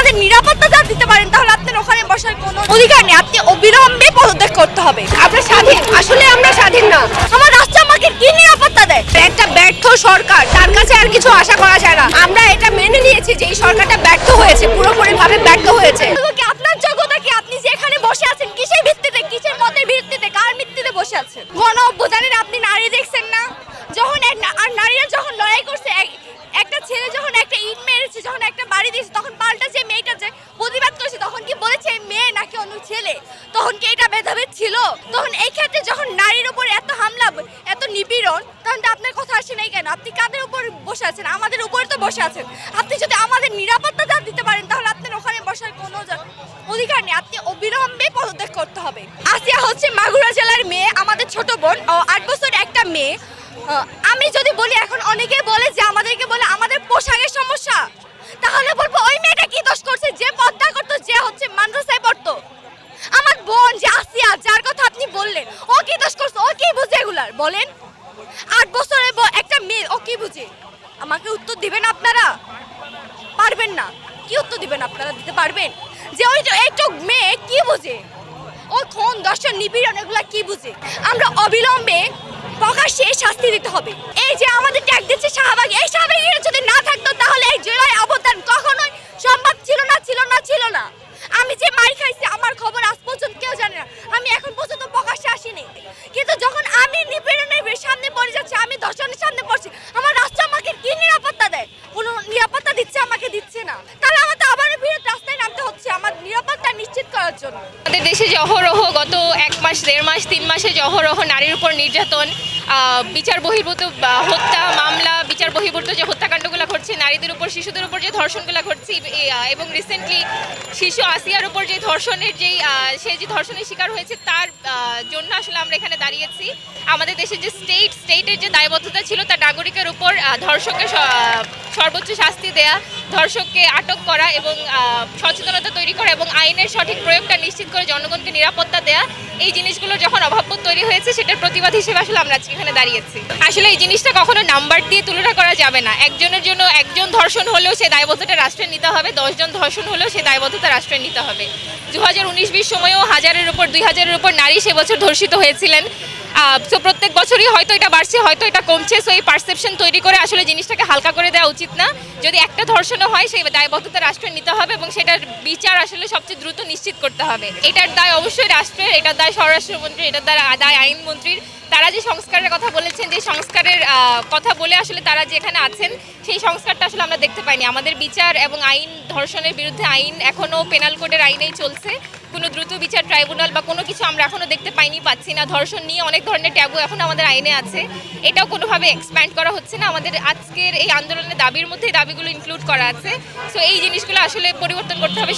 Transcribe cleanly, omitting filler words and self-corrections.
আমাদের নিরাপত্তা দিতে পারেন তাহলে আপনার ওখানে বসার কোনো অধিকার নেই। আপনি অবিলম্বে পদত্যাগ করতে হবে। আমরা স্বাধীন, আসলে আমরা স্বাধীন না। আমার রাষ্ট্র আমাকে কি নিরাপত্তা দেয়? একটা ব্যর্থ সরকার, তার কাছে আর কিছু আশা করা যায় না। আমরা এটা মেনে নিয়েছি যে এই সরকারটা ব্যর্থ হয়েছে, পুরোপুরিভাবে ব্যর্থ হয়েছে। কি আপনার যোগ্যতা কি? আপনি যে এখানে বসে আছেন কিসের ভিত্তিতে, কিসের মতের ভিত্তিতে, কার ভিত্তিতে বসে আছেন? গণ অভ্যুত্থানের আপনি নারী দেখছেন না? যখন আর নারীরা যখন লড়াই করছে, একটা ছেলে যখন একটা ইট মেরেছে, যখন একটা বাড়ি দিয়েছে, তখন পাল্টা যে মেয়েটা যে প্রতিবাদ করেছে তখন কি বলেছে মেয়ে নাকি অন্য ছেলে? তখন কি এটা ভেদাভেদ ছিল? তখন এই ক্ষেত্রে যখন নারীর উপর এত হামলা, এত নিপীড়ন, তখন তো আপনার কথা আসে নাই কেন? আপনি কাদের উপর বসে আছেন? আমাদের উপরে তো বসে আছেন। আপনি যদি আমাদের নিরাপত্তা দিতে পারেন তাহলে আপনার ওখানে বসার কোনো অধিকার নেই। আপনি অবিলম্বে পদত্যাগ করতে হবে। আসিয়া হচ্ছে মাগুরা জেলার মেয়ে, আমাদের ছোট বোন, 8 বছরের একটা মেয়ে। আমি যদি বলি, এখন অনেকে বলে যে আমাদেরকে বলে আমাদের পোশাকের সমস্যা, তাহলে বলবো ওই মেয়েটা কি দোষ করছে যে পর্দা করতো, যে হচ্ছে মাদ্রাসায় পড়তো? আমার বোন যে আসিয়া, যার কথা আপনি বললেন, ও কি দোষ করছে? ও কি বুঝে এগুলার? বলেন, 8 বছরের একটা মেয়ে, ও কি বুঝে? আমাকে উত্তর দিবেন আপনারা? পারবেন না। কি উত্তর দিবেন আপনারা? দিতে পারবেন যে ওই একটু মেয়ে কি বুঝে? ও খুন, দর্শন, নিপীড়ন এগুলা কি বুঝে? আমরা অবিলম্বে প্রকাশ্যে শাস্তি দিতে হবে। এই যে আমাদের ট্যাগ দিচ্ছে শাহবাগ, এই শাহবাগের যদি না থাকতো তাহলে এই জেলায় অবদান কখনোই সম্ভব ছিল না, ছিল না, ছিল না। আমি যে মার খাইছি আমার খবর আজ পর্যন্ত কেউ জানে না। আমি এখন পর্যন্ত প্রকাশ্যে আসিনি, কিন্তু যখন আমি নিপীড়নের সামনে পড়ে যাচ্ছি, আমি দর্শনের সামনে পড়ছি, আমার রাষ্ট্র আমাকে কি নিরাপত্তা দেয়? কোনো নিরাপত্তা দিচ্ছে? আমাকে দিচ্ছে না। তাহলে আমাকে আবার বিরুদ্ধে রাস্তায় নামতে হচ্ছে আমার নিরাপত্তা নিশ্চিত করার জন্য। আমাদের দেশে যে অহরহ গত 1 মাস 1.5 মাস 3 মাসে যে অহরহ নারীর উপর নির্যাতন, বিচার বহির্ভূত হত্যা মামলা, বিচার বহির্ভূত যে হত্যাকাণ্ডগুলো ঘটছে, নারীদের উপর, শিশুদের উপর যে ধর্ষণগুলো ঘটছে, এবং রিসেন্টলি শিশু আসিয়ার উপর যে ধর্ষণের সে যে ধর্ষণের শিকার হয়েছে, তার জন্য আসলে আমরা এখানে দাঁড়িয়েছি। আমাদের দেশের যে স্টেটের যে দায়বদ্ধতা ছিল তার নাগরিকের উপর ধর্ষককে সর্বোচ্চ শাস্তি দেয়া, ধর্ষককে আটক করা এবং সচেতনতা তৈরি করা এবং আইনের সঠিক প্রয়োগটা নিশ্চিত করে জনগণকে নিরাপত্তা দেয়া, এই জিনিসগুলো যখন অভাববোধ তৈরি হয়েছে সেটার প্রতিবাদ হিসেবে আসলে আমরা আজকে এখানে দাঁড়িয়েছি। আসলে এই জিনিসটা কখনো নাম্বার দিয়ে তুলনা করা যাবে না। একজনের জন্য একজন ধর্ষণ হলেও সে দায়বদ্ধতা রাষ্ট্রের নিতে হবে, 10 জন ধর্ষণ হলেও সে দায়বদ্ধতা রাষ্ট্রের নিতে হবে। 2019-20 সময়েও 1000-এর উপর 2000-এর উপর নারী সে বছর ধর্ষিত হয়েছিলেন। তো প্রত্যেক বছরই হয়তো এটা বাড়ছে, হয়তো এটা কমছে। সো এই পারসেপশন তৈরি করে আসলে জিনিসটাকে হালকা করে দেওয়া উচিত না। যদি একটা ধর্ষণও হয় সেই দায়বদ্ধতা রাষ্ট্রের নিতে হবে এবং সেটার বিচার আসলে সবচেয়ে দ্রুত নিশ্চিত করতে হবে। এটার দায় অবশ্যই রাষ্ট্রের, এটার দায় স্বরাষ্ট্রমন্ত্রী, এটার দায় আইনমন্ত্রীর। তারা যে সংস্কারের কথা বলেছেন, যে সংস্কারের কথা বলে আসলে তারা যেখানে আছেন সেই সংস্কারটা আসলে আমরা দেখতে পাইনি। আমাদের বিচার এবং আইন, ধর্ষণের বিরুদ্ধে আইন এখনও পেনাল কোডের আইনেই চলছে। কোনো দ্রুত বিচার ট্রাইব্যুনাল বা কোনো কিছু আমরা এখনও দেখতে পাচ্ছি না। ধর্ষণ নিয়ে অনেক ধরনের ট্যাবু এখন আমাদের আইনে আছে, এটাও কোনোভাবে এক্সপ্যান্ড করা হচ্ছে না। আমাদের আজকের এই আন্দোলনের দাবির মধ্যে এই দাবিগুলো ইনক্লুড করা আছে। সো এই জিনিসগুলো আসলে পরিবর্তন করতে হবে।